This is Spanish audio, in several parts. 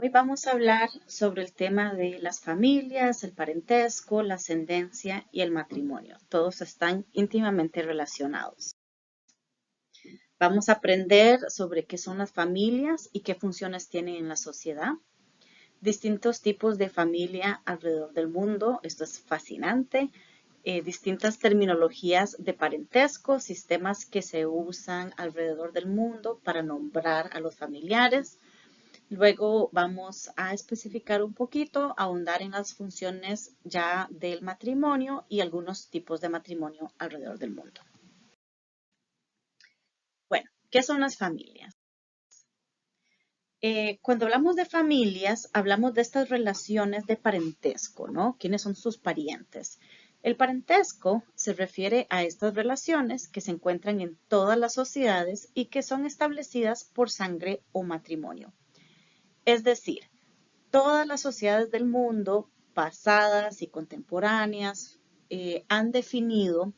Hoy vamos a hablar sobre el tema de las familias, el parentesco, la ascendencia y el matrimonio. Todos están íntimamente relacionados. Vamos a aprender sobre qué son las familias y qué funciones tienen en la sociedad. Distintos tipos de familia alrededor del mundo. Esto es fascinante. Distintas terminologías de parentesco, sistemas que se usan alrededor del mundo para nombrar a los familiares. Luego vamos a especificar un poquito, ahondar en las funciones ya del matrimonio y algunos tipos de matrimonio alrededor del mundo. Bueno, ¿qué son las familias? Cuando hablamos de familias, hablamos de estas relaciones de parentesco, ¿no? ¿Quiénes son sus parientes? El parentesco se refiere a estas relaciones que se encuentran en todas las sociedades y que son establecidas por sangre o matrimonio. Es decir, todas las sociedades del mundo, pasadas y contemporáneas, han definido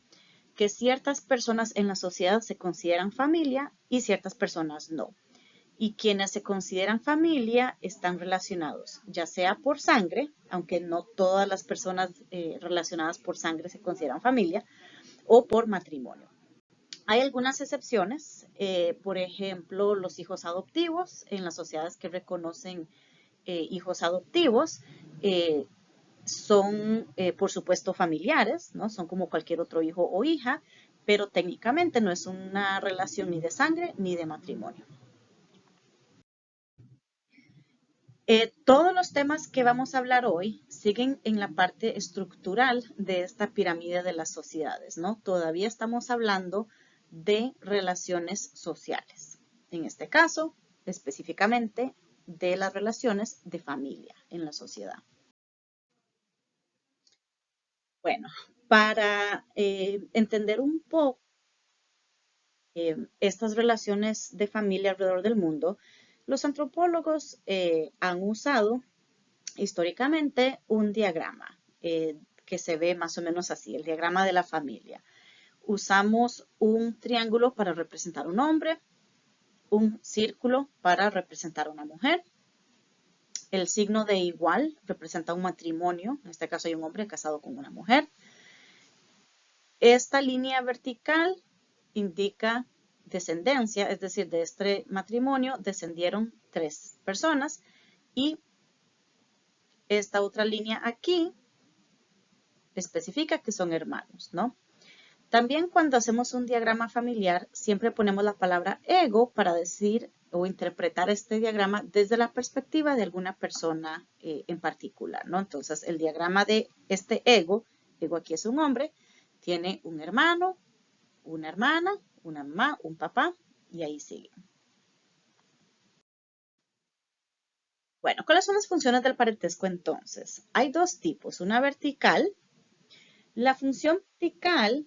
que ciertas personas en la sociedad se consideran familia y ciertas personas no. Y quienes se consideran familia están relacionados, ya sea por sangre, aunque no todas las personas relacionadas por sangre se consideran familia, o por matrimonio. Hay algunas excepciones, por ejemplo, los hijos adoptivos en las sociedades que reconocen hijos adoptivos son, por supuesto, familiares, ¿no? Son como cualquier otro hijo o hija, pero técnicamente no es una relación ni de sangre ni de matrimonio. Todos los temas que vamos a hablar hoy siguen en la parte estructural de esta pirámide de las sociedades, ¿no? Todavía estamos hablando de relaciones sociales. En este caso, específicamente, de las relaciones de familia en la sociedad. Bueno, para entender un poco estas relaciones de familia alrededor del mundo, los antropólogos han usado históricamente un diagrama que se ve más o menos así, el diagrama de la familia. Usamos un triángulo para representar un hombre, un círculo para representar una mujer. El signo de igual representa un matrimonio, en este caso hay un hombre casado con una mujer. Esta línea vertical indica descendencia, es decir, de este matrimonio descendieron 3 personas y esta otra línea aquí especifica que son hermanos, ¿no? También cuando hacemos un diagrama familiar, siempre ponemos la palabra ego para decir o interpretar este diagrama desde la perspectiva de alguna persona en particular, ¿no? Entonces, el diagrama de este ego aquí es un hombre, tiene un hermano, una hermana, una mamá, un papá, y ahí sigue. Bueno, ¿cuáles son las funciones del parentesco entonces? Hay 2 tipos, una vertical. La función vertical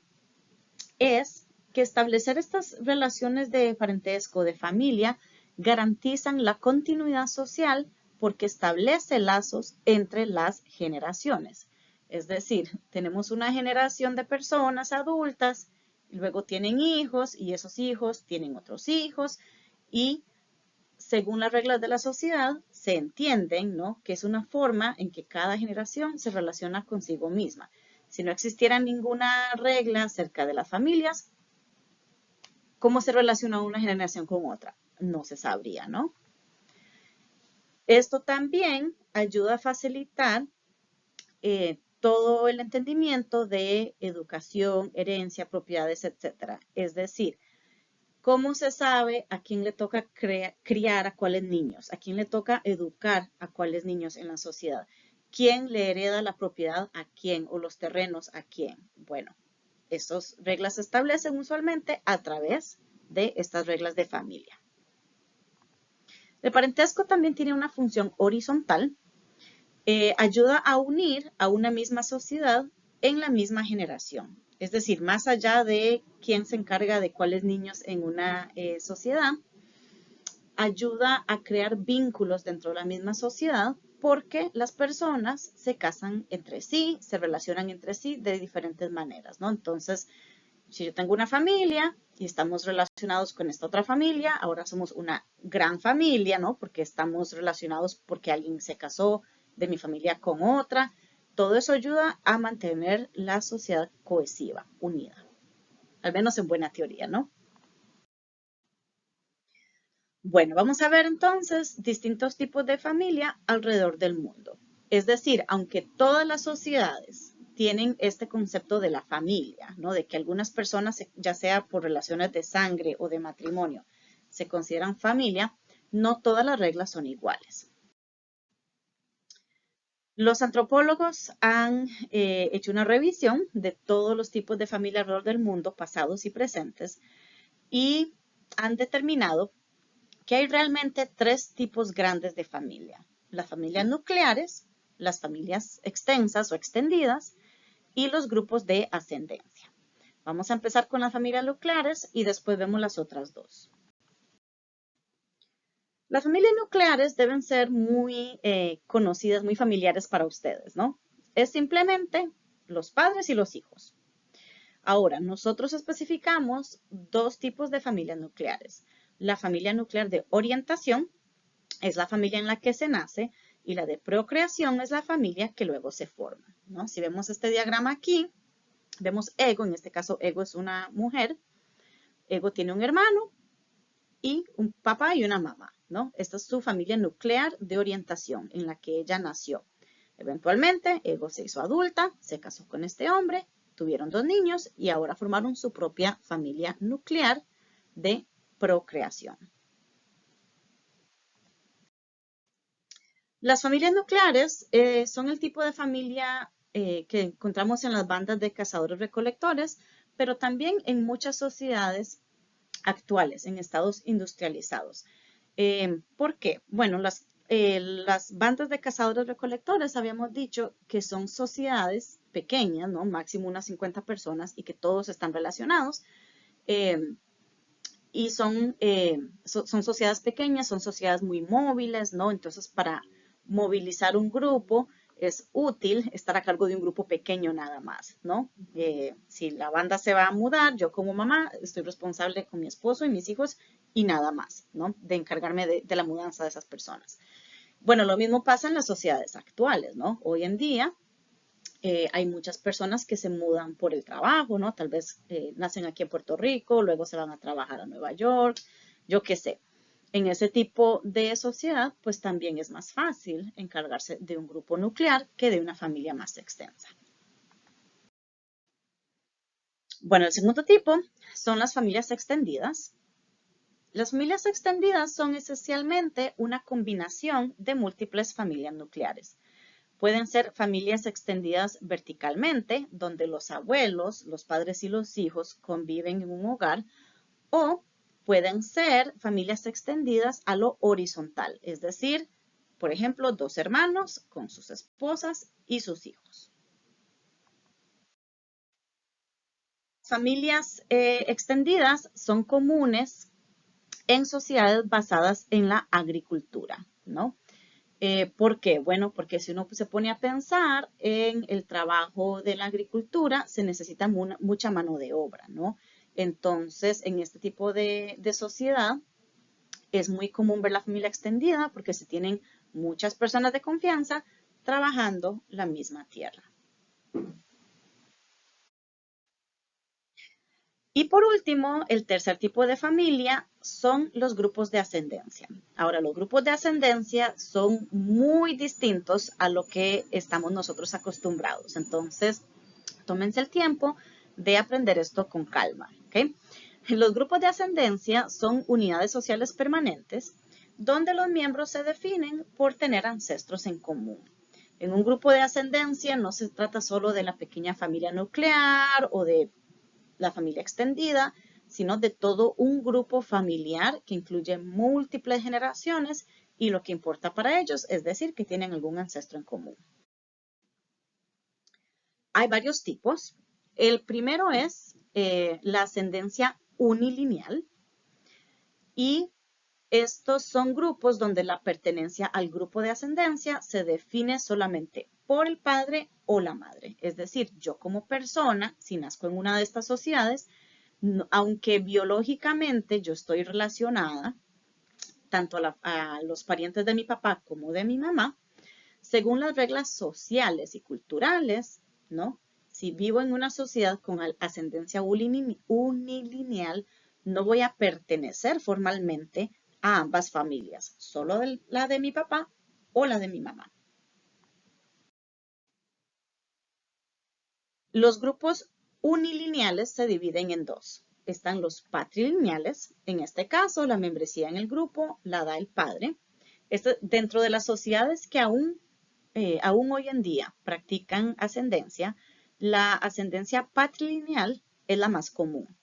es que establecer estas relaciones de parentesco, de familia, garantizan la continuidad social porque establece lazos entre las generaciones. Es decir, tenemos una generación de personas adultas, y luego tienen hijos y esos hijos tienen otros hijos y según las reglas de la sociedad se entienden, ¿no? Que es una forma en que cada generación se relaciona consigo misma. Si no existiera ninguna regla acerca de las familias, ¿cómo se relaciona una generación con otra? No se sabría, ¿no? Esto también ayuda a facilitar todo el entendimiento de educación, herencia, propiedades, etc. Es decir, ¿cómo se sabe a quién le toca criar a cuáles niños? ¿A quién le toca educar a cuáles niños en la sociedad? ¿Quién le hereda la propiedad a quién o los terrenos a quién? Bueno, estas reglas se establecen usualmente a través de estas reglas de familia. El parentesco también tiene una función horizontal. Ayuda a unir a una misma sociedad en la misma generación. Es decir, más allá de quién se encarga de cuáles niños en una sociedad, ayuda a crear vínculos dentro de la misma sociedad porque las personas se casan entre sí, se relacionan entre sí de diferentes maneras, ¿no? Entonces, Si yo tengo una familia y estamos relacionados con esta otra familia, ahora somos una gran familia, ¿no? Porque estamos relacionados porque alguien se casó de mi familia con otra. Todo eso ayuda a mantener la sociedad cohesiva, unida. Al menos en buena teoría, ¿no? Bueno, vamos a ver entonces distintos tipos de familia alrededor del mundo. Es decir, aunque todas las sociedades tienen este concepto de la familia, ¿no? De que algunas personas, ya sea por relaciones de sangre o de matrimonio, se consideran familia, no todas las reglas son iguales. Los antropólogos han hecho una revisión de todos los tipos de familia alrededor del mundo, pasados y presentes, y han determinado que hay realmente tres tipos grandes de familia. Las familias nucleares, las familias extensas o extendidas y los grupos de ascendencia. Vamos a empezar con las familias nucleares y después vemos las otras dos. Las familias nucleares deben ser muy conocidas, muy familiares para ustedes, ¿no? Es simplemente los padres y los hijos. Ahora, nosotros especificamos dos tipos de familias nucleares. La familia nuclear de orientación es la familia en la que se nace y la de procreación es la familia que luego se forma, ¿no? Si vemos este diagrama aquí, vemos Ego, en este caso Ego es una mujer, Ego tiene un hermano y un papá y una mamá, ¿no? Esta es su familia nuclear de orientación en la que ella nació. Eventualmente, Ego se hizo adulta, se casó con este hombre, tuvieron dos niños y ahora formaron su propia familia nuclear de procreación. Las familias nucleares son el tipo de familia que encontramos en las bandas de cazadores-recolectores, pero también en muchas sociedades actuales, en estados industrializados. ¿Por qué? Bueno, las bandas de cazadores-recolectores habíamos dicho que son sociedades pequeñas, ¿no? Máximo unas 50 personas y que todos están relacionados. Y son sociedades pequeñas, son sociedades muy móviles, ¿no? Entonces, para movilizar un grupo es útil estar a cargo de un grupo pequeño nada más, ¿no? Si la banda se va a mudar, yo como mamá estoy responsable con mi esposo y mis hijos y nada más, ¿no? De encargarme de la mudanza de esas personas. Bueno, lo mismo pasa en las sociedades actuales, ¿no? Hoy en día hay muchas personas que se mudan por el trabajo, ¿no? Tal vez nacen aquí en Puerto Rico, luego se van a trabajar a Nueva York, yo qué sé. En ese tipo de sociedad, pues también es más fácil encargarse de un grupo nuclear que de una familia más extensa. Bueno, el segundo tipo son las familias extendidas. Las familias extendidas son esencialmente una combinación de múltiples familias nucleares. Pueden ser familias extendidas verticalmente, donde los abuelos, los padres y los hijos conviven en un hogar, o pueden ser familias extendidas a lo horizontal, es decir, por ejemplo, dos hermanos con sus esposas y sus hijos. Familias extendidas son comunes en sociedades basadas en la agricultura, ¿no? ¿Por qué? Bueno, porque si uno se pone a pensar en el trabajo de la agricultura, se necesita mucha mano de obra, ¿no? Entonces, en este tipo de sociedad, es muy común ver la familia extendida porque se tienen muchas personas de confianza trabajando la misma tierra. Y por último, el tercer tipo de familia son los grupos de ascendencia. Ahora, los grupos de ascendencia son muy distintos a lo que estamos nosotros acostumbrados. Entonces, tómense el tiempo de aprender esto con calma. ¿Okay? Los grupos de ascendencia son unidades sociales permanentes donde los miembros se definen por tener ancestros en común. En un grupo de ascendencia no se trata solo de la pequeña familia nuclear o de la familia extendida, sino de todo un grupo familiar que incluye múltiples generaciones y lo que importa para ellos es decir que tienen algún ancestro en común. Hay varios tipos. El primero es la ascendencia unilineal y Estos son grupos donde la pertenencia al grupo de ascendencia se define solamente por el padre o la madre. Es decir, yo como persona, si nazco en una de estas sociedades, aunque biológicamente yo estoy relacionada tanto a los parientes de mi papá como de mi mamá, según las reglas sociales y culturales, ¿no? Si vivo en una sociedad con ascendencia unilineal, no voy a pertenecer formalmente a ambas familias, solo la de mi papá o la de mi mamá. Los grupos unilineales se dividen en dos. Están los patrilineales, en este caso la membresía en el grupo la da el padre. Dentro de las sociedades que aún hoy en día practican ascendencia, la ascendencia patrilineal es la más común.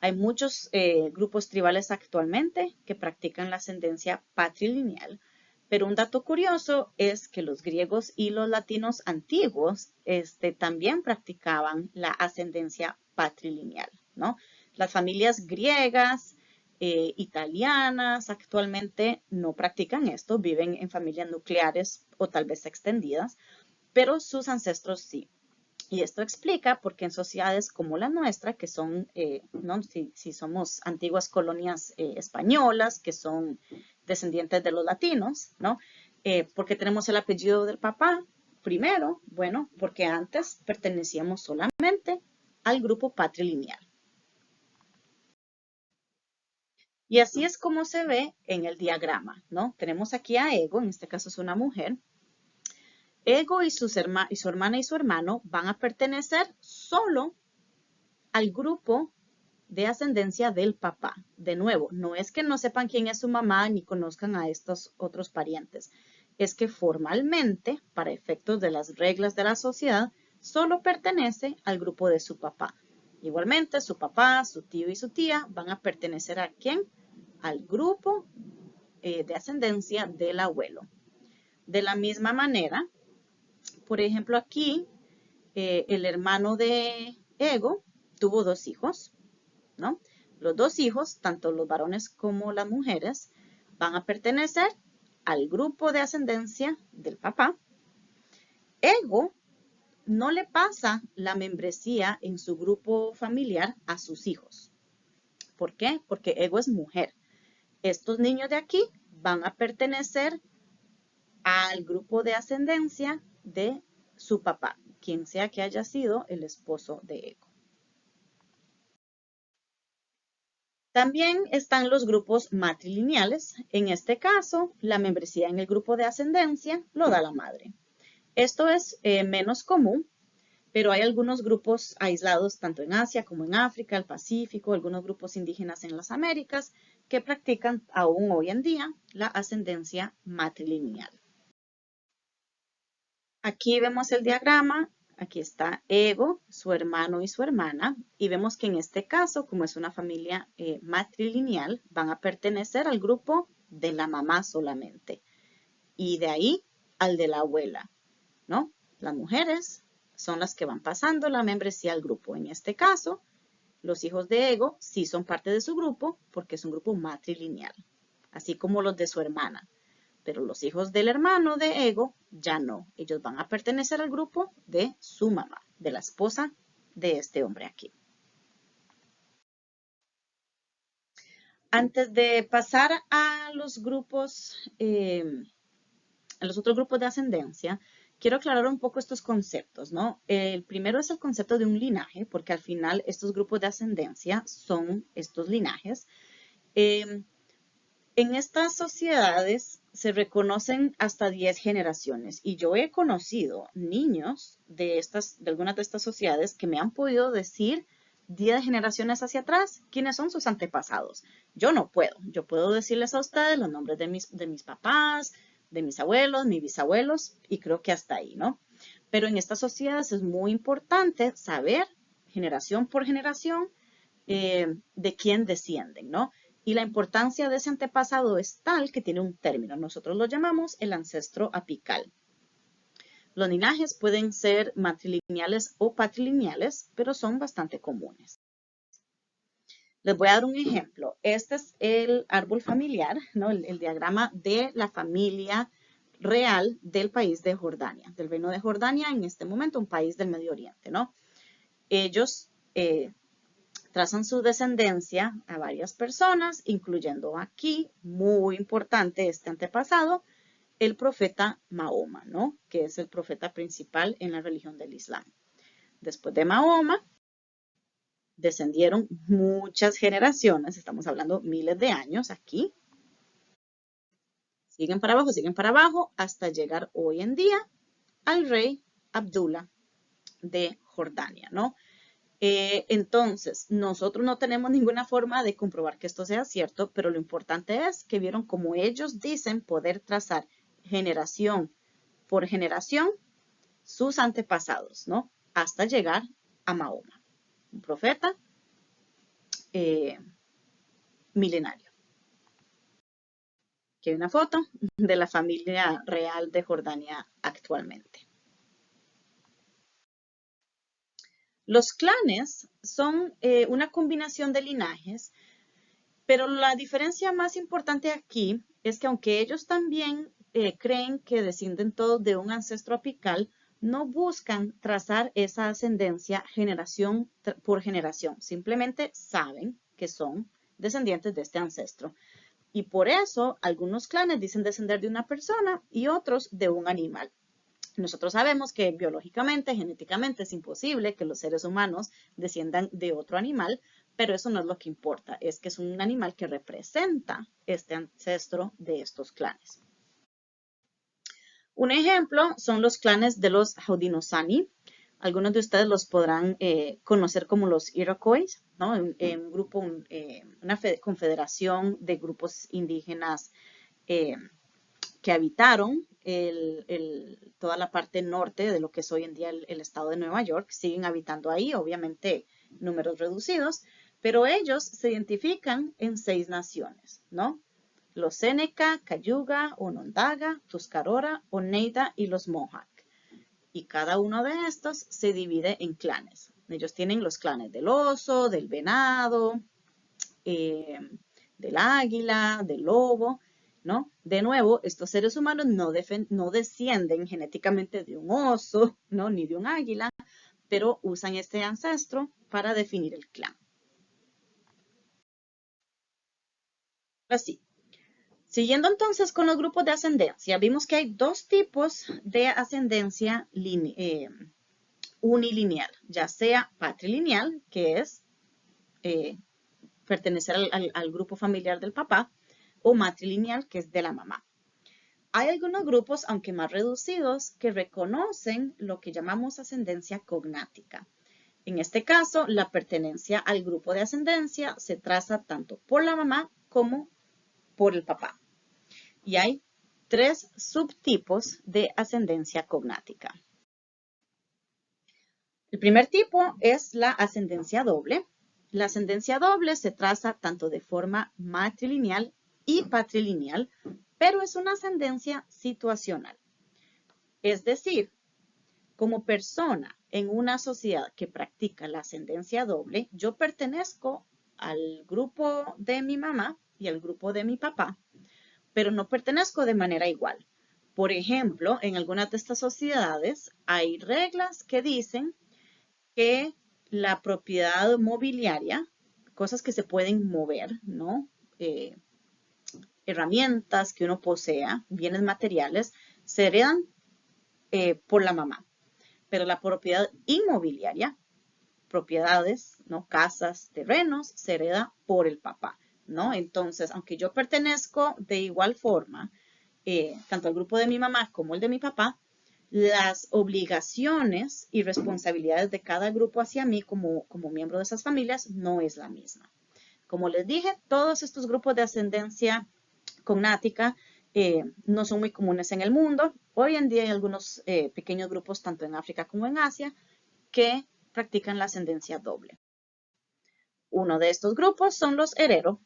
Hay muchos grupos tribales actualmente que practican la ascendencia patrilineal, pero un dato curioso es que los griegos y los latinos antiguos también practicaban la ascendencia patrilineal, ¿no? Las familias griegas, italianas actualmente no practican esto, viven en familias nucleares o tal vez extendidas, pero sus ancestros sí. Y esto explica por qué en sociedades como la nuestra, que son, ¿no? si somos antiguas colonias españolas, que son descendientes de los latinos, ¿no? ¿Por qué tenemos el apellido del papá? Primero, bueno, porque antes pertenecíamos solamente al grupo patrilineal. Y así es como se ve en el diagrama, ¿no? Tenemos aquí a Ego, en este caso es una mujer. Ego y su hermana y su hermano van a pertenecer solo al grupo de ascendencia del papá. De nuevo, no es que no sepan quién es su mamá ni conozcan a estos otros parientes. Es que formalmente, para efectos de las reglas de la sociedad, solo pertenece al grupo de su papá. Igualmente, su papá, su tío y su tía van a pertenecer ¿a quién? Al grupo de ascendencia del abuelo. De la misma manera, por ejemplo, aquí el hermano de Ego tuvo 2 hijos, ¿no? Los 2 hijos, tanto los varones como las mujeres, van a pertenecer al grupo de ascendencia del papá. Ego no le pasa la membresía en su grupo familiar a sus hijos. ¿Por qué? Porque Ego es mujer. Estos niños de aquí van a pertenecer al grupo de ascendencia de su papá, quien sea que haya sido el esposo de Ego. También están los grupos matrilineales. En este caso, la membresía en el grupo de ascendencia lo da la madre. Esto es menos común, pero hay algunos grupos aislados tanto en Asia como en África, el Pacífico, algunos grupos indígenas en las Américas que practican aún hoy en día la ascendencia matrilineal. Aquí vemos el diagrama, aquí está Ego, su hermano y su hermana, y vemos que en este caso, como es una familia matrilineal, van a pertenecer al grupo de la mamá solamente, y de ahí al de la abuela, ¿no? Las mujeres son las que van pasando la membresía al grupo. En este caso, los hijos de Ego sí son parte de su grupo porque es un grupo matrilineal, así como los de su hermana. Pero los hijos del hermano de Ego ya no. Ellos van a pertenecer al grupo de su mamá, de la esposa de este hombre aquí. Antes de pasar a los grupos, a los otros grupos de ascendencia, quiero aclarar un poco estos conceptos, ¿no? El primero es el concepto de un linaje, porque al final estos grupos de ascendencia son estos linajes. En estas sociedades se reconocen hasta 10 generaciones y yo he conocido niños de algunas de estas sociedades que me han podido decir 10 generaciones hacia atrás quiénes son sus antepasados. Yo no puedo. Yo puedo decirles a ustedes los nombres de mis papás, de mis abuelos, mis bisabuelos y creo que hasta ahí, ¿no? Pero en estas sociedades es muy importante saber generación por generación de quién descienden, ¿no? Y la importancia de ese antepasado es tal que tiene un término. Nosotros lo llamamos el ancestro apical. Los linajes pueden ser matrilineales o patrilineales, pero son bastante comunes. Les voy a dar un ejemplo. Este es el árbol familiar, ¿no? El diagrama de la familia real del país de Jordania, del reino de Jordania, en este momento un país del Medio Oriente, ¿no? Ellos trazan su descendencia a varias personas, incluyendo aquí, muy importante, este antepasado, el profeta Mahoma, ¿no? Que es el profeta principal en la religión del Islam. Después de Mahoma, descendieron muchas generaciones, estamos hablando miles de años aquí. Siguen para abajo, hasta llegar hoy en día al rey Abdullah de Jordania, ¿no? Entonces, nosotros no tenemos ninguna forma de comprobar que esto sea cierto, pero lo importante es que vieron como ellos dicen poder trazar generación por generación sus antepasados, ¿no? Hasta llegar a Mahoma, un profeta milenario. Aquí hay una foto de la familia real de Jordania actualmente. Los clanes son una combinación de linajes, pero la diferencia más importante aquí es que aunque ellos también creen que descienden todos de un ancestro apical, no buscan trazar esa ascendencia generación por generación. Simplemente saben que son descendientes de este ancestro. Y por eso algunos clanes dicen descender de una persona y otros de un animal. Nosotros sabemos que biológicamente, genéticamente es imposible que los seres humanos desciendan de otro animal, pero eso no es lo que importa, es que es un animal que representa este ancestro de estos clanes. Un ejemplo son los clanes de los Haudenosaunee. Algunos de ustedes los podrán conocer como los Iroquois, ¿no? Un grupo, una confederación de grupos indígenas que habitaron toda la parte norte de lo que es hoy en día el estado de Nueva York. Siguen habitando ahí, obviamente números reducidos, pero ellos se identifican en 6 naciones, ¿no? Los Seneca, Cayuga, Onondaga, Tuscarora, Oneida y los Mohawk. Y cada uno de estos se divide en clanes. Ellos tienen los clanes del oso, del venado, del águila, del lobo, ¿no? De nuevo, estos seres humanos no descienden genéticamente de un oso, ¿no? Ni de un águila, pero usan este ancestro para definir el clan. Así. Siguiendo entonces con los grupos de ascendencia, vimos que hay 2 tipos de ascendencia unilineal, ya sea patrilineal, que es pertenecer al grupo familiar del papá, o matrilineal, que es de la mamá. Hay algunos grupos, aunque más reducidos, que reconocen lo que llamamos ascendencia cognática. En este caso, la pertenencia al grupo de ascendencia se traza tanto por la mamá como por el papá. Y hay 3 subtipos de ascendencia cognática. El primer tipo es la ascendencia doble. La ascendencia doble se traza tanto de forma matrilineal y patrilineal, pero es una ascendencia situacional. Es decir, como persona en una sociedad que practica la ascendencia doble, yo pertenezco al grupo de mi mamá y al grupo de mi papá, pero no pertenezco de manera igual. Por ejemplo, en algunas de estas sociedades hay reglas que dicen que la propiedad mobiliaria, cosas que se pueden mover, ¿no? Herramientas que uno posea, bienes materiales, se heredan por la mamá. Pero la propiedad inmobiliaria, propiedades, ¿no? Casas, terrenos, se hereda por el papá, ¿no? Entonces, aunque yo pertenezco de igual forma, tanto al grupo de mi mamá como el de mi papá, las obligaciones y responsabilidades de cada grupo hacia mí como miembro de esas familias no es la misma. Como les dije, todos estos grupos de ascendencia cognática no son muy comunes en el mundo. Hoy en día hay algunos pequeños grupos, tanto en África como en Asia, que practican la ascendencia doble. Uno de estos grupos son los Herero,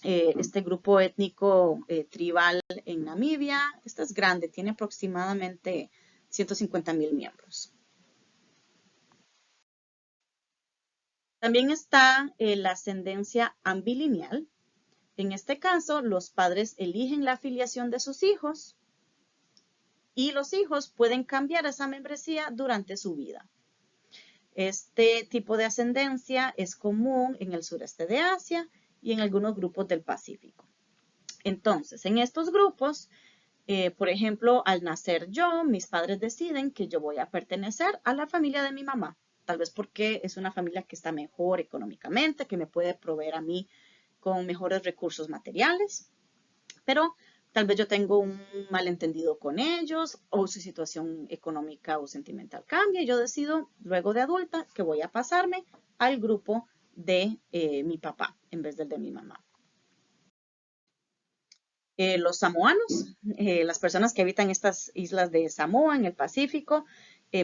este grupo étnico tribal en Namibia. Este es grande, tiene aproximadamente 150,000 miembros. También está la ascendencia ambilineal. En este caso, los padres eligen la afiliación de sus hijos y los hijos pueden cambiar esa membresía durante su vida. Este tipo de ascendencia es común en el sureste de Asia y en algunos grupos del Pacífico. Entonces, en estos grupos, por ejemplo, al nacer yo, mis padres deciden que yo voy a pertenecer a la familia de mi mamá. Tal vez porque es una familia que está mejor económicamente, que me puede proveer a mí con mejores recursos materiales. Pero tal vez yo tengo un malentendido con ellos o su situación económica o sentimental cambia y yo decido luego de adulta que voy a pasarme al grupo de mi papá en vez del de mi mamá. Los samoanos, las personas que habitan estas islas de Samoa en el Pacífico,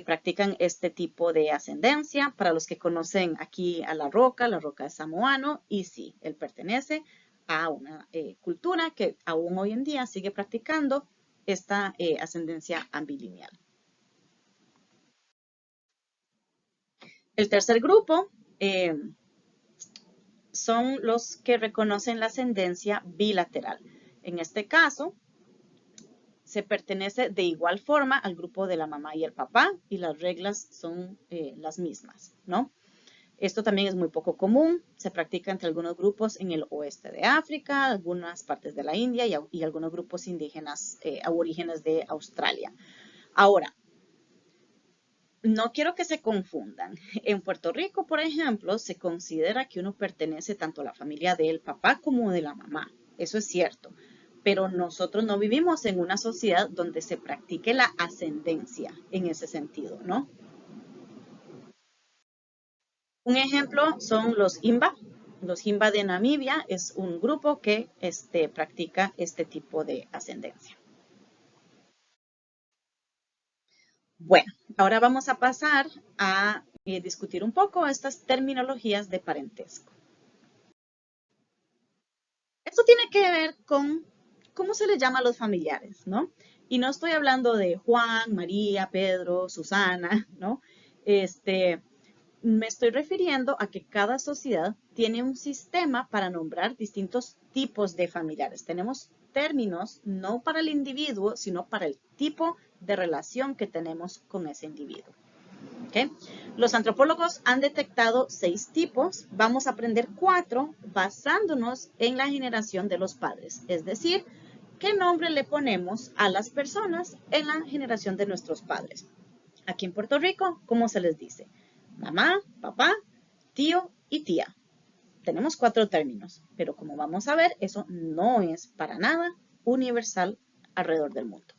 practican este tipo de ascendencia. Para los que conocen aquí a La Roca es samoano y sí, él pertenece a una cultura que aún hoy en día sigue practicando esta ascendencia ambilineal. El tercer grupo son los que reconocen la ascendencia bilateral. En este caso, se pertenece de igual forma al grupo de la mamá y el papá y las reglas son las mismas, ¿no? Esto también es muy poco común, se practica entre algunos grupos en el oeste de África, algunas partes de la India y algunos grupos indígenas aborígenes de Australia. Ahora, no quiero que se confundan. En Puerto Rico, por ejemplo, se considera que uno pertenece tanto a la familia del papá como de la mamá. Eso es cierto. Pero nosotros no vivimos en una sociedad donde se practique la ascendencia en ese sentido, ¿no? Un ejemplo son los Himba. Los Himba de Namibia es un grupo que practica este tipo de ascendencia. Bueno, ahora vamos a pasar a discutir un poco estas terminologías de parentesco. Esto tiene que ver con cómo se les llama a los familiares, ¿no? Y no estoy hablando de Juan, María, Pedro, Susana, ¿no? Me estoy refiriendo a que cada sociedad tiene un sistema para nombrar distintos tipos de familiares. Tenemos términos no para el individuo, sino para el tipo de relación que tenemos con ese individuo. ¿Okay? Los antropólogos han detectado 6 tipos. Vamos a aprender 4 basándonos en la generación de los padres. Es decir, ¿qué nombre le ponemos a las personas en la generación de nuestros padres? Aquí en Puerto Rico, ¿cómo se les dice? Mamá, papá, tío y tía. Tenemos 4 términos, pero como vamos a ver, eso no es para nada universal alrededor del mundo.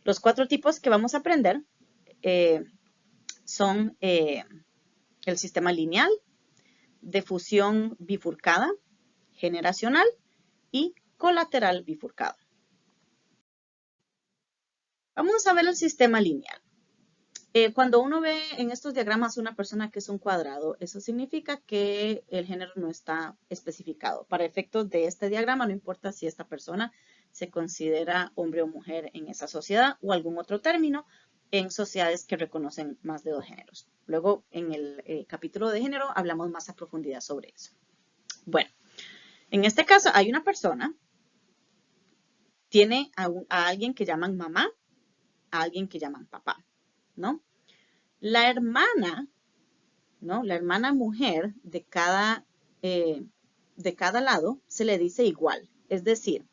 Los 4 tipos que vamos a aprender son el sistema lineal, de fusión bifurcada, generacional y colateral bifurcado. Vamos a ver el sistema lineal. Cuando uno ve en estos diagramas una persona que es un cuadrado, eso significa que el género no está especificado. Para efectos de este diagrama, no importa si esta persona se considera hombre o mujer en esa sociedad o algún otro término en sociedades que reconocen más de 2 géneros. Luego, en el capítulo de género, hablamos más a profundidad sobre eso. Bueno, en este caso hay una persona, tiene a alguien que llaman mamá, a alguien que llaman papá, ¿no? La hermana, ¿no? La hermana mujer de cada lado se le dice igual. Es decir,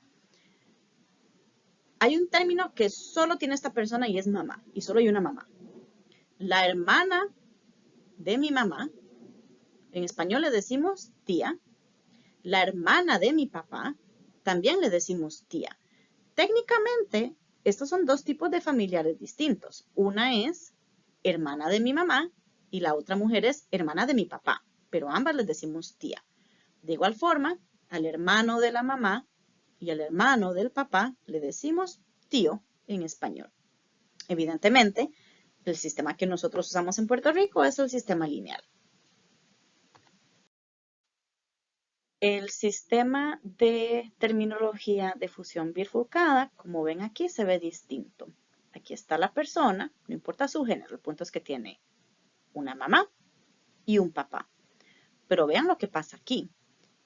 hay un término que solo tiene esta persona y es mamá, y solo hay una mamá. La hermana de mi mamá, en español le decimos tía. La hermana de mi papá, también le decimos tía. Técnicamente, estos son 2 tipos de familiares distintos. Una es hermana de mi mamá y la otra mujer es hermana de mi papá, pero ambas les decimos tía. De igual forma, al hermano de la mamá y al hermano del papá le decimos tío en español. Evidentemente, el sistema que nosotros usamos en Puerto Rico es el sistema lineal. El sistema de terminología de fusión bifurcada, como ven aquí, se ve distinto. Aquí está la persona, no importa su género, el punto es que tiene una mamá, y un papá. Pero vean lo que pasa aquí.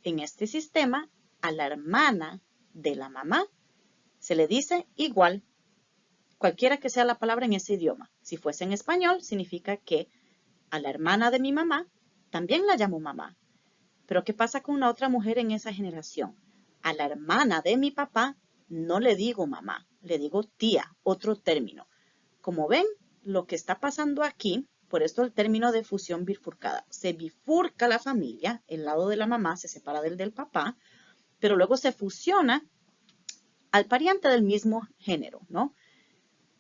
En este sistema, a la hermana de la mamá se le dice igual, cualquiera que sea la palabra en ese idioma. Si fuese en español, significa que a la hermana de mi mamá también la llamo mamá. Pero ¿qué pasa con una otra mujer en esa generación? A la hermana de mi papá no le digo mamá, le digo tía, otro término. Como ven, lo que está pasando aquí, por esto el término de fusión bifurcada, se bifurca la familia, el lado de la mamá se separa del papá, pero luego se fusiona al pariente del mismo género, ¿no?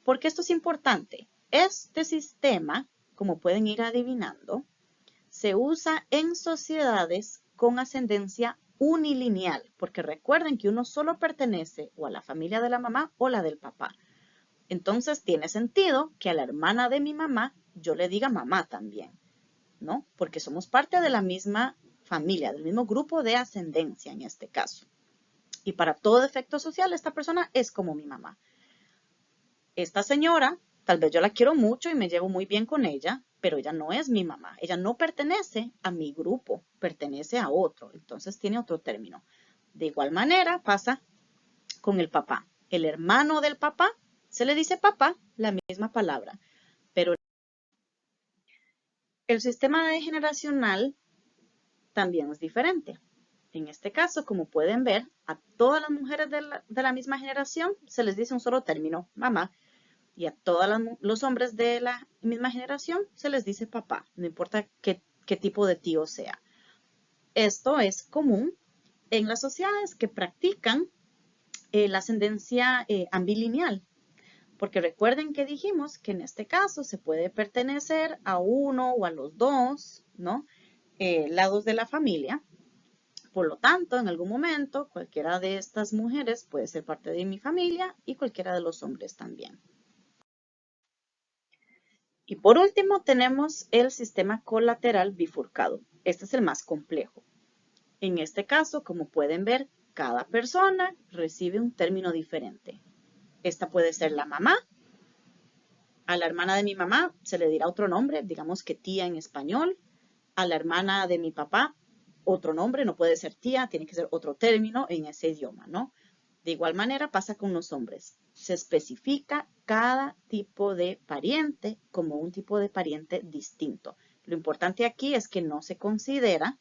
¿Por qué esto es importante? Este sistema, como pueden ir adivinando, se usa en sociedades con ascendencia unilineal, porque recuerden que uno solo pertenece o a la familia de la mamá o la del papá. Entonces tiene sentido que a la hermana de mi mamá yo le diga mamá también, ¿no? Porque somos parte de la misma familia, del mismo grupo de ascendencia en este caso. Y para todo efecto social, esta persona es como mi mamá. Esta señora, tal vez yo la quiero mucho y me llevo muy bien con ella, pero ella no es mi mamá. Ella no pertenece a mi grupo, pertenece a otro. Entonces tiene otro término. De igual manera pasa con el papá. El hermano del papá se le dice papá, la misma palabra. Pero el sistema generacional también es diferente. En este caso, como pueden ver, a todas las mujeres de la misma generación se les dice un solo término, mamá. Y a todos los hombres de la misma generación se les dice papá, no importa qué tipo de tío sea. Esto es común en las sociedades que practican la ascendencia ambilineal, porque recuerden que dijimos que en este caso se puede pertenecer a uno o a los dos, ¿no? Lados de la familia. Por lo tanto, en algún momento, cualquiera de estas mujeres puede ser parte de mi familia y cualquiera de los hombres también. Y por último tenemos el sistema colateral bifurcado. Este es el más complejo. En este caso, como pueden ver, cada persona recibe un término diferente. Esta puede ser la mamá. A la hermana de mi mamá se le dirá otro nombre, digamos que tía en español. A la hermana de mi papá, otro nombre, no puede ser tía, tiene que ser otro término en ese idioma, ¿no? De igual manera pasa con los hombres. Se especifica cada tipo de pariente como un tipo de pariente distinto. Lo importante aquí es que no se considera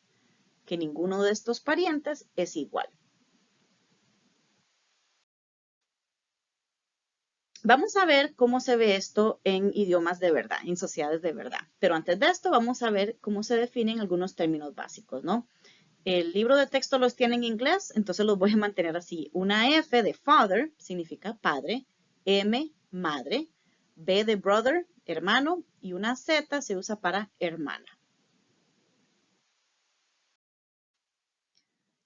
que ninguno de estos parientes es igual. Vamos a ver cómo se ve esto en idiomas de verdad, en sociedades de verdad. Pero antes de esto vamos a ver cómo se definen algunos términos básicos, ¿no? El libro de texto los tiene en inglés, entonces los voy a mantener así. Una F de father significa padre, M, madre, B de brother, hermano, y una Z se usa para hermana.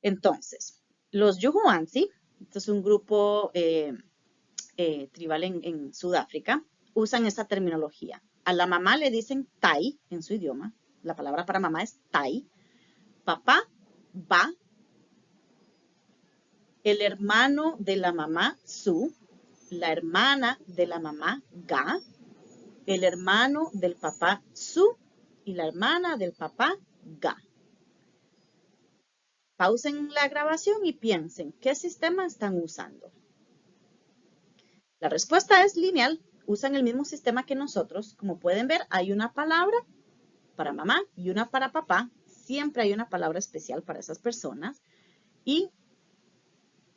Entonces, los Yuhuansi, este es un grupo tribal en Sudáfrica, usan esta terminología. A la mamá le dicen Tai en su idioma, la palabra para mamá es Tai, papá, Ba, el hermano de la mamá, Su, la hermana de la mamá, Ga, el hermano del papá, Su, y la hermana del papá, Ga. Pausen la grabación y piensen, ¿qué sistema están usando? La respuesta es lineal, usan el mismo sistema que nosotros. Como pueden ver, hay una palabra para mamá y una para papá. Siempre hay una palabra especial para esas personas. Y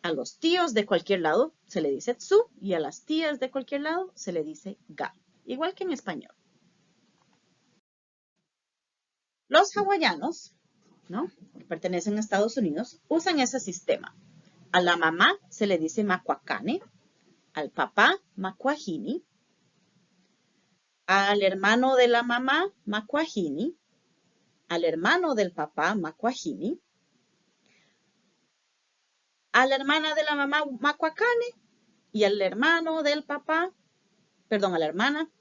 a los tíos de cualquier lado se le dice tsu y a las tías de cualquier lado se le dice ga, igual que en español. Los hawaianos, ¿no?, que pertenecen a Estados Unidos, usan ese sistema. A la mamá se le dice macuacane, al papá macuajini, al hermano de la mamá macuajini, al hermano del papá macuajini, a la hermana de la mamá macuacane y al hermano del papá, perdón, a la hermana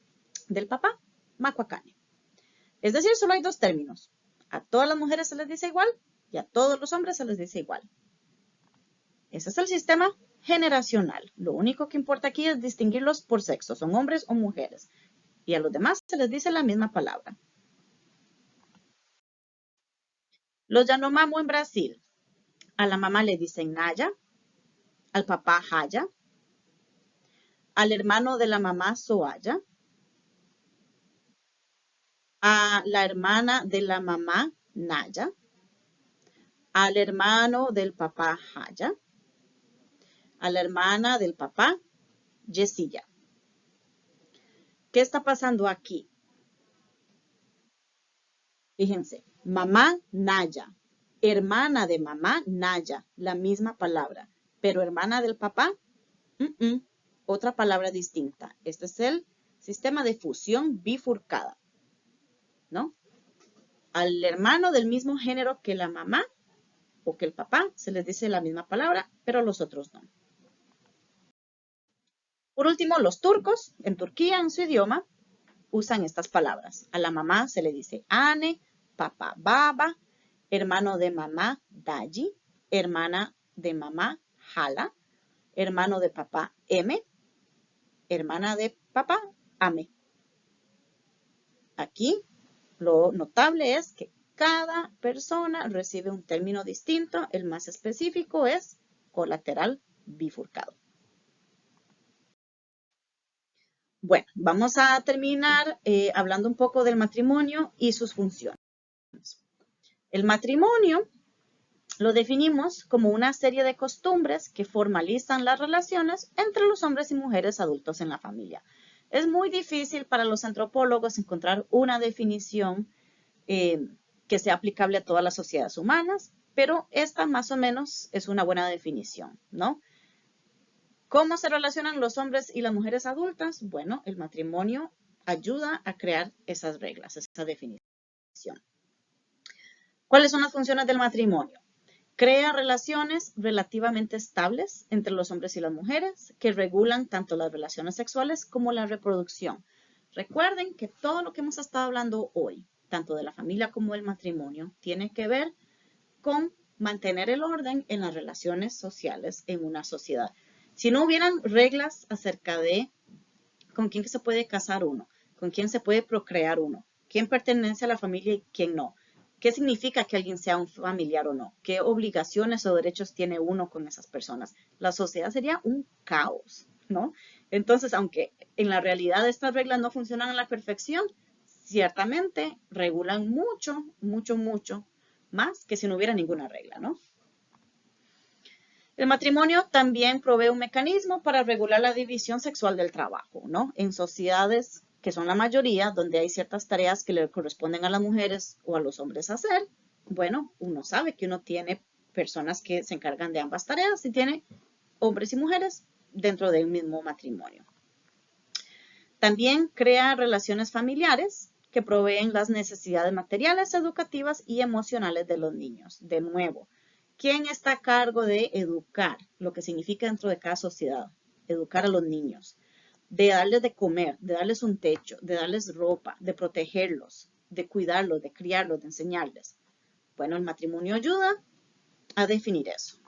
del papá macuacane. Es decir, solo hay dos términos. A todas las mujeres se les dice igual y a todos los hombres se les dice igual. Ese es el sistema generacional. Lo único que importa aquí es distinguirlos por sexo, son hombres o mujeres. Y a los demás se les dice la misma palabra. Los Yanomamo en Brasil, a la mamá le dicen Naya, al papá Jaya, al hermano de la mamá Soaya, a la hermana de la mamá Naya, al hermano del papá Jaya, a la hermana del papá Yesilla. ¿Qué está pasando aquí? Fíjense, mamá Naya, hermana de mamá Naya, la misma palabra, pero hermana del papá, otra palabra distinta. Este es el sistema de fusión bifurcada, ¿no? Al hermano del mismo género que la mamá o que el papá se les dice la misma palabra, pero a los otros no. Por último, los turcos, en Turquía, en su idioma, usan estas palabras. A la mamá se le dice Ane, papá Baba, hermano de mamá Daji, hermana de mamá Hala, hermano de papá M, hermana de papá Ame. Aquí lo notable es que cada persona recibe un término distinto. El más específico es colateral bifurcado. Bueno, vamos a terminar hablando un poco del matrimonio y sus funciones. El matrimonio lo definimos como una serie de costumbres que formalizan las relaciones entre los hombres y mujeres adultos en la familia. Es muy difícil para los antropólogos encontrar una definición que sea aplicable a todas las sociedades humanas, pero esta más o menos es una buena definición, ¿no? ¿Cómo se relacionan los hombres y las mujeres adultas? Bueno, el matrimonio ayuda a crear esas reglas, esa definición. ¿Cuáles son las funciones del matrimonio? Crea relaciones relativamente estables entre los hombres y las mujeres que regulan tanto las relaciones sexuales como la reproducción. Recuerden que todo lo que hemos estado hablando hoy, tanto de la familia como del matrimonio, tiene que ver con mantener el orden en las relaciones sociales en una sociedad. Si no hubieran reglas acerca de con quién se puede casar uno, con quién se puede procrear uno, quién pertenece a la familia y quién no, qué significa que alguien sea un familiar o no, qué obligaciones o derechos tiene uno con esas personas, la sociedad sería un caos, ¿no? Entonces, aunque en la realidad estas reglas no funcionan a la perfección, ciertamente regulan mucho, mucho, mucho más que si no hubiera ninguna regla, ¿no? El matrimonio también provee un mecanismo para regular la división sexual del trabajo, ¿no? En sociedades que son la mayoría, donde hay ciertas tareas que le corresponden a las mujeres o a los hombres hacer, bueno, uno sabe que uno tiene personas que se encargan de ambas tareas y tiene hombres y mujeres dentro del mismo matrimonio. También crea relaciones familiares que proveen las necesidades materiales, educativas y emocionales de los niños. De nuevo, ¿quién está a cargo de educar? Lo que significa dentro de cada sociedad, educar a los niños, de darles de comer, de darles un techo, de darles ropa, de protegerlos, de cuidarlos, de criarlos, de enseñarles. Bueno, el matrimonio ayuda a definir eso.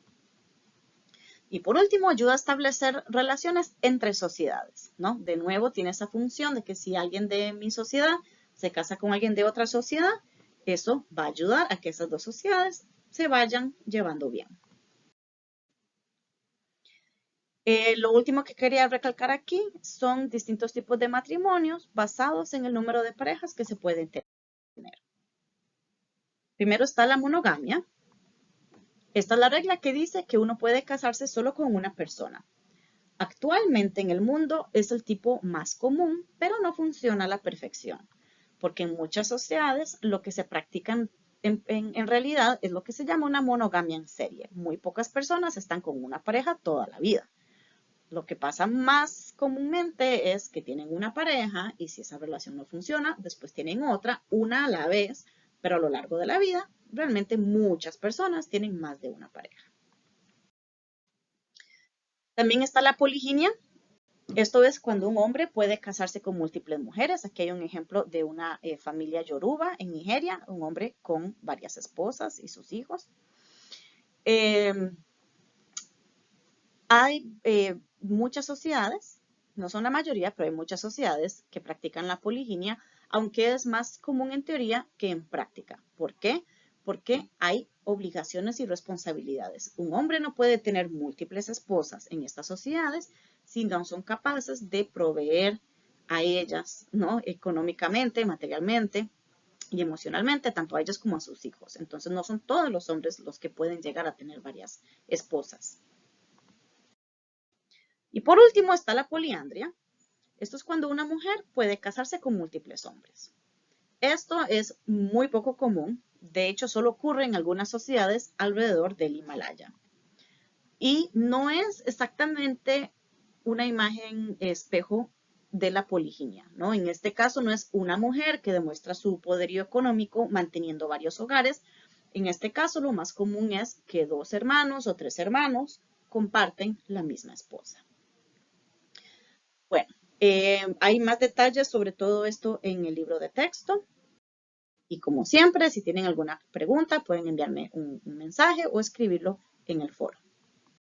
Y por último, ayuda a establecer relaciones entre sociedades, ¿no? De nuevo, tiene esa función de que si alguien de mi sociedad se casa con alguien de otra sociedad, eso va a ayudar a que esas dos sociedades se vayan llevando bien. Lo último que quería recalcar aquí son distintos tipos de matrimonios basados en el número de parejas que se pueden tener. Primero está la monogamia. Esta es la regla que dice que uno puede casarse solo con una persona. Actualmente en el mundo es el tipo más común, pero no funciona a la perfección, porque en muchas sociedades lo que se practica en realidad es lo que se llama una monogamia en serie. Muy pocas personas están con una pareja toda la vida. Lo que pasa más comúnmente es que tienen una pareja y si esa relación no funciona, después tienen otra, una a la vez, pero a lo largo de la vida, realmente muchas personas tienen más de una pareja. También está la poliginia. Esto es cuando un hombre puede casarse con múltiples mujeres. Aquí hay un ejemplo de una familia yoruba en Nigeria, un hombre con varias esposas y sus hijos. Hay muchas sociedades, no son la mayoría, pero hay muchas sociedades que practican la poliginia, aunque es más común en teoría que en práctica. ¿Por qué? porque hay obligaciones y responsabilidades. Un hombre no puede tener múltiples esposas en estas sociedades si no son capaces de proveer a ellas, ¿no? Económicamente, materialmente y emocionalmente, tanto a ellas como a sus hijos. Entonces no son todos los hombres los que pueden llegar a tener varias esposas. Y por último está la poliandria. Esto es cuando una mujer puede casarse con múltiples hombres. Esto es muy poco común, de hecho solo ocurre en algunas sociedades alrededor del Himalaya. Y no es exactamente una imagen espejo de la poliginia, ¿no? En este caso no es una mujer que demuestra su poderío económico manteniendo varios hogares. En este caso lo más común es que 2 hermanos o 3 hermanos comparten la misma esposa. Bueno, hay más detalles sobre todo esto en el libro de texto. Y como siempre, si tienen alguna pregunta, pueden enviarme un mensaje o escribirlo en el foro.